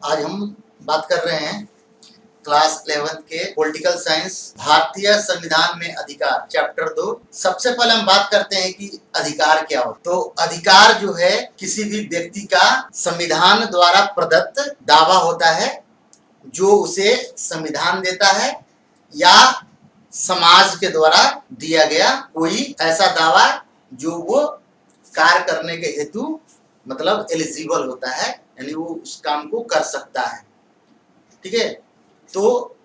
आज हम बात कर रहे हैं क्लास 11 के पॉलिटिकल साइंस भारतीय संविधान में अधिकार चैप्टर 2। सबसे पहले हम बात करते हैं कि अधिकार क्या हो। तो अधिकार जो है किसी भी व्यक्ति का संविधान द्वारा प्रदत्त दावा होता है जो उसे संविधान देता है या समाज के द्वारा दिया गया कोई ऐसा दावा जो वो कार्य करने के हेतु मतलब एलिजिबल होता है, यानी वो उस काम को कर सकता है। ठीक है, तो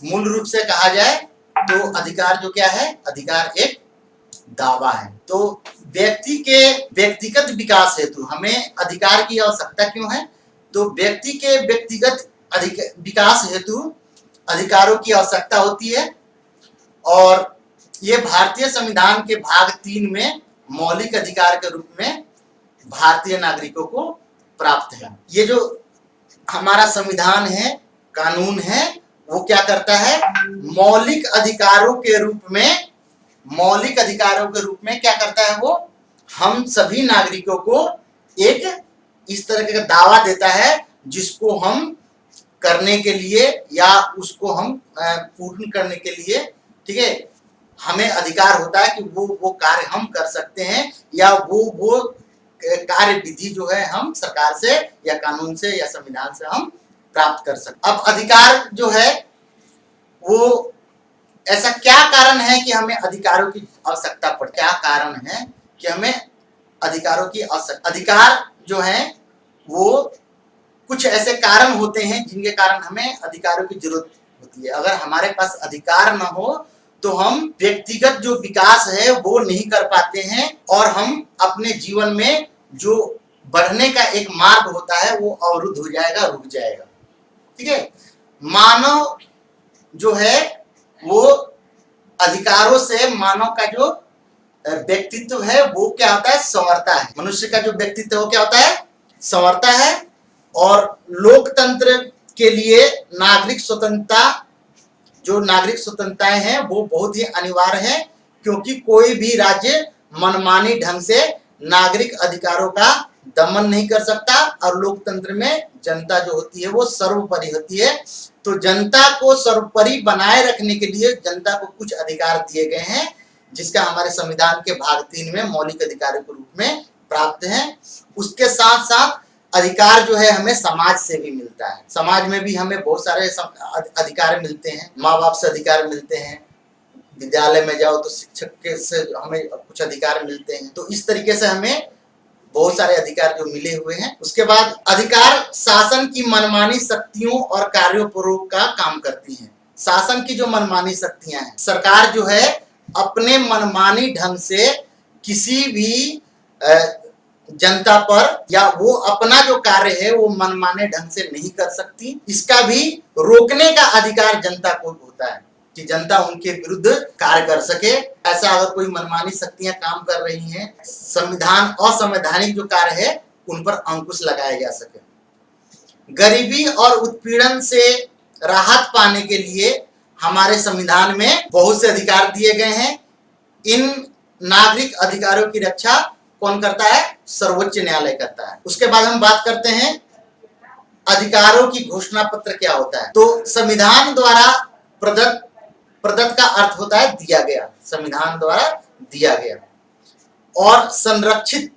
मूल रूप से कहा जाए तो अधिकार जो क्या है, अधिकार एक दावा है। तो व्यक्ति के व्यक्तिगत विकास हेतु हमें अधिकार की आवश्यकता क्यों है? तो व्यक्ति के व्यक्तिगत विकास हेतु अधिकारों की आवश्यकता होती है और ये भारतीय संविधान के भाग 3 में मौलिक अधिकार के रूप में भारतीय नागरिकों को प्राप्त है। ये जो हमारा संविधान है, कानून है, वो क्या करता है? मौलिक अधिकारों के रूप में क्या करता है? वो हम सभी नागरिकों को एक इस तरह का दावा देता है जिसको हम करने के लिए या उसको हम पूर्ण करने के लिए, ठीक है, हमें अधिकार होता है कि वो कार्य हम कर सकते हैं या वो कार्य विधि जो है हम सरकार से या कानून से या संविधान से हम प्राप्त कर सकते। अब अधिकार जो है वो ऐसा क्या कारण है कि हमें अधिकारों की आवश्यकता पड़ती है? क्या कारण है कि हमें अधिकारों की आवश्यकता? अधिकार जो है वो कुछ ऐसे कारण होते हैं जिनके कारण हमें अधिकारों की जरूरत होती है। अगर हमारे पास अधिकार न हो तो हम व्यक्तिगत जो विकास है वो नहीं कर पाते हैं और हम अपने जीवन में जो बढ़ने का एक मार्ग होता है वो अवरुद्ध हो जाएगा, रुक जाएगा। ठीक है, मानव जो है वो अधिकारों से मानव का जो व्यक्तित्व है वो क्या होता है? संवरता है। मनुष्य का जो व्यक्तित्व वो क्या होता है? संवरता है। और लोकतंत्र के लिए नागरिक स्वतंत्रता, जो नागरिक स्वतंत्रताएं हैं वो बहुत ही अनिवार्य है, क्योंकि कोई भी राज्य मनमानी ढंग से नागरिक अधिकारों का दमन नहीं कर सकता और लोकतंत्र में जनता जो होती है वो सर्वोपरि होती है। तो जनता को सर्वोपरि बनाए रखने के लिए जनता को कुछ अधिकार दिए गए हैं जिसका हमारे संविधान के भाग 3 में मौलिक अधिकारों के रूप में प्राप्त है। उसके साथ साथ अधिकार जो है हमें समाज से भी मिलता है। समाज में भी हमें बहुत सारे अधिकार मिलते हैं। माँ बाप से अधिकार मिलते हैं, विद्यालय में जाओ तो शिक्षक के से हमें कुछ अधिकार मिलते हैं। तो इस तरीके से हमें बहुत सारे अधिकार जो मिले हुए हैं। उसके बाद अधिकार शासन की मनमानी शक्तियों और कार्यों पर का काम करती हैं। शासन की जो मनमानी शक्तियां हैं, सरकार जो है अपने मनमानी ढंग से किसी भी जनता पर या वो अपना जो कार्य है वो मनमाने ढंग से नहीं कर सकती। इसका भी रोकने का अधिकार जनता को होता है कि जनता उनके विरुद्ध कार्य कर सके। ऐसा अगर कोई मनमानी शक्तियां काम कर रही हैं, संविधान असंवैधानिक जो कार्य है उन पर अंकुश लगाया जा सके। गरीबी और उत्पीड़न से राहत पाने के लिए हमारे संविधान में बहुत से अधिकार दिए गए हैं। इन नागरिक अधिकारों की रक्षा कौन करता है? सर्वोच्च न्यायालय करता है। उसके बाद हम बात करते हैं अधिकारों की घोषणा पत्र क्या होता है। तो संविधान द्वारा प्रदत्त का अर्थ होता है दिया गया, संविधान द्वारा दिया गया। और संरक्षित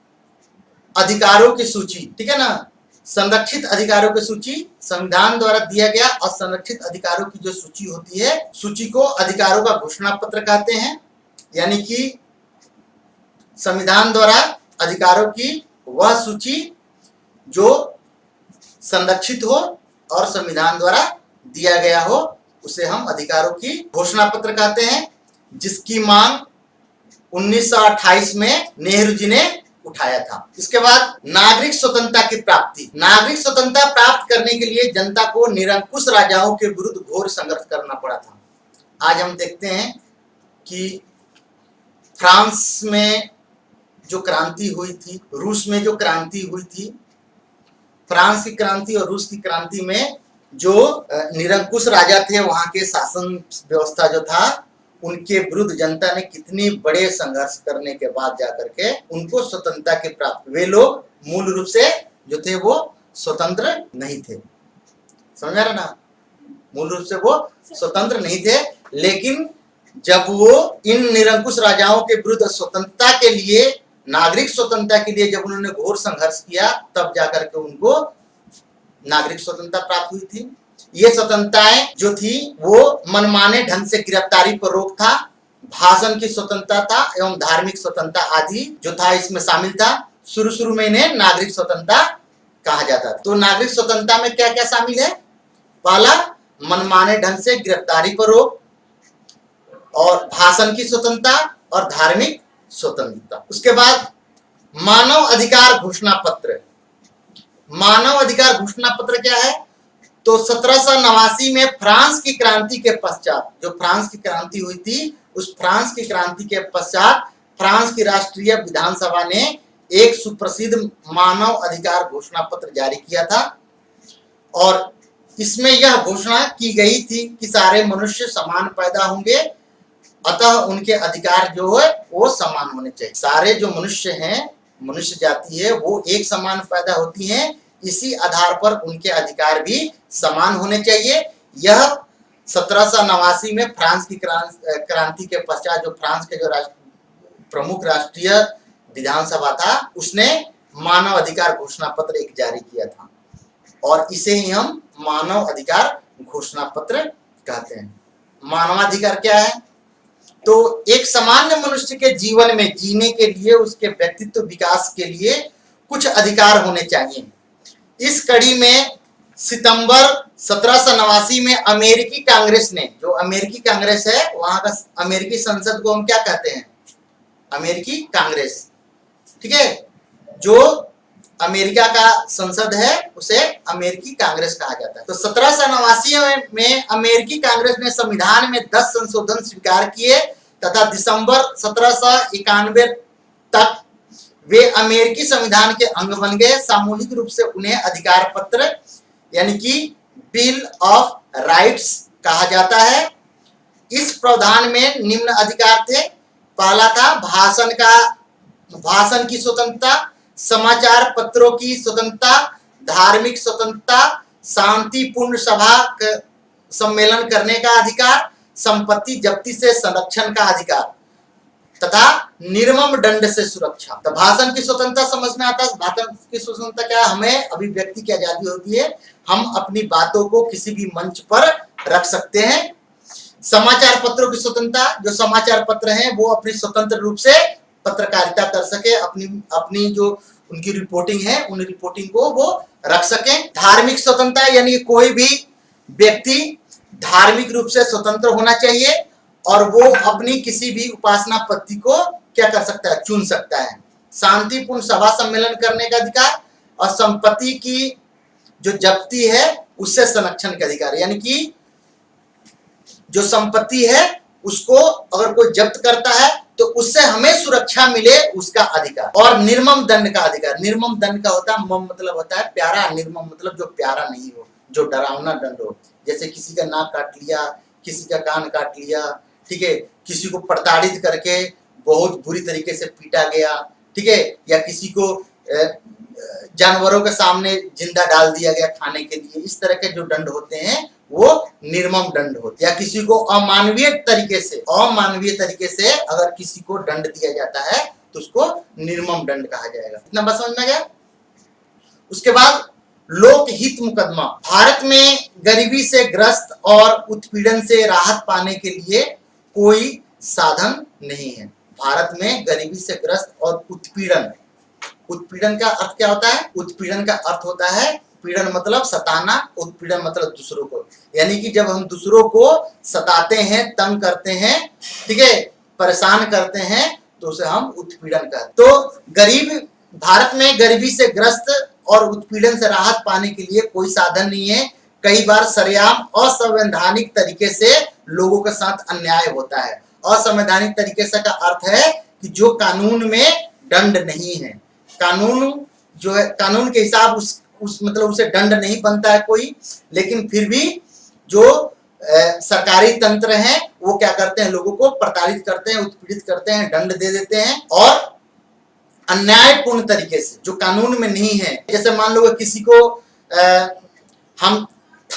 अधिकारों की सूची, ठीक है ना, संरक्षित अधिकारों की सूची संविधान द्वारा दिया गया और संरक्षित अधिकारों की जो सूची होती है, सूची को अधिकारों का घोषणा पत्र कहते हैं। यानी कि संविधान द्वारा अधिकारों की वह सूची जो संरक्षित हो और संविधान द्वारा दिया गया हो उसे हम अधिकारों की घोषणा पत्र कहते हैं, जिसकी मांग 1928 में नेहरू जी ने उठाया था। इसके बाद नागरिक स्वतंत्रता की प्राप्ति। नागरिक स्वतंत्रता प्राप्त करने के लिए जनता को निरंकुश राजाओं के विरुद्ध घोर संघर्ष करना पड़ा था। आज हम देखते हैं कि फ्रांस में जो क्रांति हुई थी, रूस में जो क्रांति हुई थी, फ्रांस की क्रांति और रूस की क्रांति में जो निरंकुश राजा थे, वहां के शासन व्यवस्था जो था उनके विरुद्ध जनता ने कितनी बड़े संघर्ष करने के बाद जाकर के उनको स्वतंत्रता की प्राप्ति। वे लोग मूल रूप से जो थे वो स्वतंत्र नहीं थे। समझ रहे ना, मूल रूप से वो स्वतंत्र नहीं थे, लेकिन जब वो इन निरंकुश राजाओं के विरुद्ध स्वतंत्रता के लिए, नागरिक स्वतंत्रता के लिए जब उन्होंने घोर संघर्ष किया, तब जाकर के उनको नागरिक स्वतंत्रता प्राप्त हुई थी। ये स्वतंत्रताएं जो थी वो मनमाने ढंग से गिरफ्तारी पर रोक था, भाषण की स्वतंत्रता था एवं धार्मिक स्वतंत्रता आदि जो था इसमें शामिल था। शुरू में इन्हें नागरिक स्वतंत्रता कहा जाता था। तो नागरिक स्वतंत्रता में क्या क्या शामिल है? पहला, मनमाने ढंग से गिरफ्तारी पर रोक, और भाषण की स्वतंत्रता और धार्मिक स्वतंत्रता। उसके बाद मानव अधिकार घोषणा पत्र। मानव अधिकार घोषणा पत्र क्या है? तो 1789 में फ्रांस की क्रांति के पश्चात, जो फ्रांस की क्रांति हुई थी, उस फ्रांस की क्रांति के पश्चात फ्रांस की राष्ट्रीय विधानसभा ने एक सुप्रसिद्ध मानव अधिकार घोषणा पत्र जारी किया था, और इसमें यह घोषणा की गई थी कि सारे मनुष्य समान पैदा होंगे, अतः उनके अधिकार जो है वो समान होने चाहिए। सारे जो मनुष्य हैं, मनुष्य जाति है, वो एक समान पैदा होती हैं, इसी आधार पर उनके अधिकार भी समान होने चाहिए। यह 1789 में फ्रांस की क्रांति के पश्चात जो फ्रांस के जो प्रमुख राष्ट्रीय विधानसभा था, उसने मानव अधिकार घोषणा पत्र एक जारी किया था, और इसे ही हम मानव अधिकार घोषणा पत्र कहते हैं। मानवाधिकार क्या है? तो एक सामान्य मनुष्य के जीवन में जीने के लिए, उसके व्यक्तित्व विकास के लिए कुछ अधिकार होने चाहिए। इस कड़ी में सितंबर 1789 में अमेरिकी कांग्रेस ने, जो अमेरिकी कांग्रेस है, वहां का अमेरिकी संसद को हम क्या कहते हैं? अमेरिकी कांग्रेस, ठीक है। जो अमेरिका का संसद है उसे अमेरिकी कांग्रेस कहा जाता है। तो 1789 में अमेरिकी कांग्रेस ने संविधान में 10 संशोधन स्वीकार किए तथा दिसंबर 1791 तक वे अमेरिकी संविधान के अंग बन गए। सामूहिक रूप से उन्हें अधिकार पत्र यानी कि बिल ऑफ राइट्स कहा जाता है। इस प्रावधान में निम्न अधिकार थे। पहला था भाषण की स्वतंत्रता, समाचार पत्रों की स्वतंत्रता, धार्मिक स्वतंत्रता, शांतिपूर्ण सभा सम्मेलन करने का अधिकार, संपत्ति जब्ती से संरक्षण का अधिकार तथा निर्मम दंड से सुरक्षा। तो भाषण की स्वतंत्रता समझ में आता है। भाषण की स्वतंत्रता क्या? हमें अभिव्यक्ति की आजादी होती है, हम अपनी बातों को किसी भी मंच पर रख सकते हैं। समाचार पत्रों की स्वतंत्रता, जो समाचार पत्र हैं वो अपनी स्वतंत्र रूप से पत्रकारिता कर सके, अपनी जो उनकी रिपोर्टिंग है उन रिपोर्टिंग को वो रख सके। धार्मिक स्वतंत्रता यानी कोई भी व्यक्ति धार्मिक रूप से स्वतंत्र होना चाहिए और वो अपनी किसी भी उपासना पद्धति को क्या कर सकता है? चुन सकता है। शांतिपूर्ण सभा सम्मेलन करने का अधिकार और संपत्ति की जो जब्ती है उससे संरक्षण का अधिकार, यानी कि जो संपत्ति है उसको अगर कोई जब्त करता है तो उससे हमें सुरक्षा मिले उसका अधिकार। और निर्मम दंड का अधिकार। निर्मम दंड का होता है, मम मतलब होता है प्यारा, निर्मम मतलब जो प्यारा नहीं हो, जो डरावना दंड हो। जैसे किसी का नाक काट लिया, किसी का कान काट लिया, ठीक है, किसी को प्रताड़ित करके बहुत बुरी तरीके से पीटा गया, ठीक है, या किसी को जानवरों के सामने जिंदा डाल दिया गया खाने के लिए। इस तरह के जो दंड होते हैं वो निर्मम दंड होते हैं। या किसी को अमानवीय तरीके से अगर किसी को दंड दिया जाता है तो उसको निर्मम दंड कहा जाएगा। इतना बस समझ में गया। उसके बाद लोकहित मुकदमा। भारत में गरीबी से ग्रस्त और उत्पीड़न से राहत पाने के लिए कोई साधन नहीं है। भारत में गरीबी से ग्रस्त और उत्पीड़न का अर्थ क्या होता है? उत्पीड़न का अर्थ होता है, पीड़न मतलब सताना, उत्पीड़न मतलब दूसरों को, यानी कि जब हम दूसरों को सताते हैं, तंग करते हैं, ठीक है, परेशान करते हैं तो उसे हम उत्पीड़न कहते हैं। तो भारत में गरीबी से ग्रस्त और उत्पीड़न से राहत पाने के लिए कोई साधन नहीं है। कई बार सरेआम असंवैधानिक तरीके से लोगों के साथ अन्याय होता है। असंवैधानिक तरीके से का अर्थ है कि जो कानून में दंड नहीं है, कानून जो है कानून के हिसाब उस मतलब उसे दंड नहीं बनता है कोई, लेकिन फिर भी जो सरकारी तंत्र हैं वो क्या करते हैं? लोगों को प्रताड़ित करते हैं, उत्पीड़ित करते हैं, दंड दे देते हैं। और अन्यायपूर्ण तरीके से जो कानून में नहीं है, जैसे मान लो किसी को हम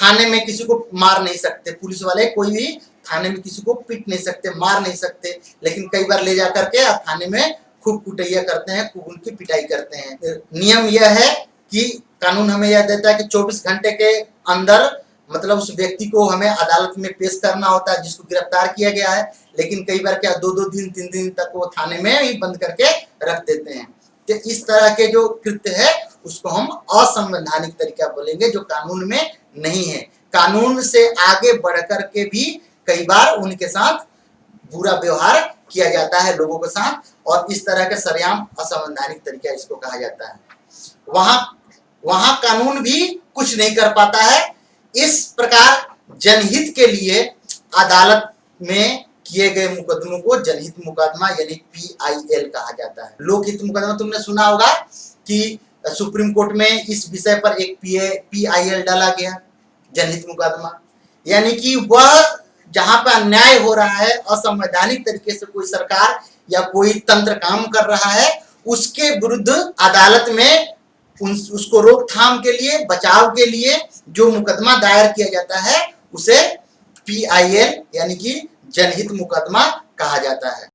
थाने में किसी को मार नहीं सकते, पुलिस वाले कोई भी थाने में किसी को पीट नहीं सकते, मार नहीं सकते, लेकिन कई बार ले जा करके थाने में खूब कुटैया करते हैं, खूब उनकी पिटाई करते हैं। नियम यह है कि कानून हमें यह देता है कि 24 घंटे के अंदर मतलब उस व्यक्ति को हमें अदालत में पेश करना होता है जिसको गिरफ्तार किया गया है, लेकिन कई बार क्या 2-2 दिन 3 दिन तक वो थाने में ही बंद करके रख देते हैं। तो इस तरह के जो कृत्य है उसको हम असंवैधानिक तरीका बोलेंगे, जो कानून में नहीं है। कानून से आगे बढ़ करके भी कई बार उनके साथ बुरा व्यवहार किया जाता है लोगों के साथ, और इस तरह के सरेआम असंवैधानिक तरीका इसको कहा जाता है। वहां कानून भी कुछ नहीं कर पाता है। इस प्रकार जनहित के लिए अदालत में किए गए मुकदमों को जनहित मुकदमा यानी PIL कहा जाता है। लोकहित मुकदमा तुमने सुना होगा कि सुप्रीम कोर्ट में इस विषय पर एक PIL डाला गया, जनहित मुकदमा, यानी कि वह जहां पर अन्याय हो रहा है, असंवैधानिक तरीके से कोई सरकार या कोई तंत्र काम कर रहा है, उसके विरुद्ध अदालत में उसको रोकथाम के लिए, बचाव के लिए जो मुकदमा दायर किया जाता है उसे PIL यानी कि जनहित मुकदमा कहा जाता है।